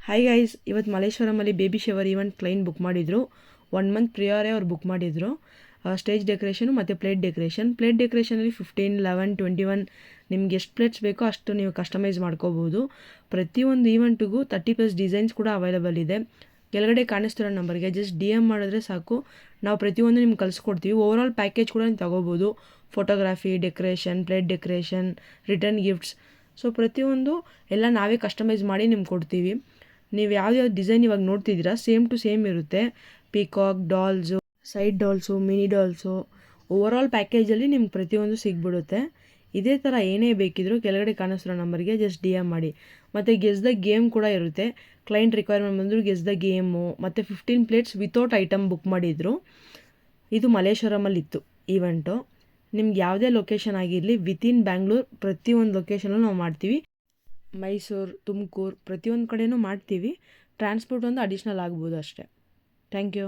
Hi guys, ಇವತ್ತು ಮಲ್ಲೇಶ್ವರಮಲ್ಲಿ baby shower event client book ಮಾಡಿದರು. 1 ಮಂತ್ ಪ್ರಿಯರೇ ಅವ್ರು ಬುಕ್ ಮಾಡಿದರು. ಸ್ಟೇಜ್ ಡೆಕೋರೇಷನು ಮತ್ತು ಪ್ಲೇಟ್ ಡೆಕೋರೇಷನಲ್ಲಿ 15, 11, 21 ನಿಮ್ಗೆ ಎಷ್ಟು ಪ್ಲೇಟ್ಸ್ ಬೇಕೋ ಅಷ್ಟು ನೀವು ಕಸ್ಟಮೈಸ್ ಮಾಡ್ಕೋಬೋದು. ಪ್ರತಿಯೊಂದು ಈವೆಂಟಿಗೂ 30+ ಡಿಸೈನ್ಸ್ ಕೂಡ ಅವೈಲೇಬಲ್ ಇದೆ. ಕೆಳಗಡೆ ಕಾಣಿಸ್ತಿರೋ ನಂಬರ್ಗೆ ಜಸ್ಟ್ DM ಮಾಡಿದ್ರೆ ಸಾಕು, ನಾವು ಪ್ರತಿಯೊಂದು ನಿಮ್ಗೆ ಕಳಿಸ್ಕೊಡ್ತೀವಿ. ಓವರಾಲ್ ಪ್ಯಾಕೇಜ್ ಕೂಡ ನೀವು ತೊಗೋಬೋದು. Photography, decoration, plate decoration, return gifts, so ಪ್ರತಿಯೊಂದು ಎಲ್ಲ ನಾವೇ ಕಸ್ಟಮೈಸ್ ಮಾಡಿ ನಿಮ್ಗೆ ಕೊಡ್ತೀವಿ. ನೀವು ಯಾವ್ದು ಡಿಸೈನ್ ಇವಾಗ ನೋಡ್ತಿದ್ದೀರಾ ಸೇಮ್ ಟು ಸೇಮ್ ಇರುತ್ತೆ. Peacock, dolls, side dolls, mini dolls, overall ಪ್ಯಾಕೇಜಲ್ಲಿ ನಿಮ್ಗೆ ಪ್ರತಿಯೊಂದು ಸಿಗ್ಬಿಡುತ್ತೆ. ಇದೇ ಥರ ಏನೇ ಬೇಕಿದ್ರೂ ಕೆಳಗಡೆ ಕಾಣಿಸ್ತಿರೋ ನಂಬರ್ಗೆ ಜಸ್ಟ್ DM ಮಾಡಿ. ಮತ್ತು ಗೆಸ್ ದ ಗೇಮ್ ಕೂಡ ಇರುತ್ತೆ. ಕ್ಲೈಂಟ್ ರಿಕ್ವೈರ್ಮೆಂಟ್ ಬಂದರೂ ಗೆಸ್ ದ ಗೇಮು ಮತ್ತು 15 ಪ್ಲೇಟ್ಸ್ ವಿತೌಟ್ ಐಟಮ್ ಬುಕ್ ಮಾಡಿದರು. ಇದು ಮಲ್ಲೇಶ್ವರಮಲ್ಲಿತ್ತು ಈವೆಂಟು. ನಿಮ್ಗೆ ಯಾವುದೇ ಲೊಕೇಶನ್ ಆಗಿರಲಿ ವಿತಿನ್ ಬ್ಯಾಂಗ್ಳೂರ್ ಪ್ರತಿಯೊಂದು ಲೊಕೇಶನಲ್ಲೂ ನಾವು ಮಾಡ್ತೀವಿ. ಮೈಸೂರು, ತುಮಕೂರು ಪ್ರತಿಯೊಂದು ಕಡೆನೂ ಮಾಡ್ತೀವಿ. ಟ್ರಾನ್ಸ್ಪೋರ್ಟ್ ಒಂದು ಅಡಿಷ್ನಲ್ ಆಗ್ಬೋದು ಅಷ್ಟೇ. Thank you.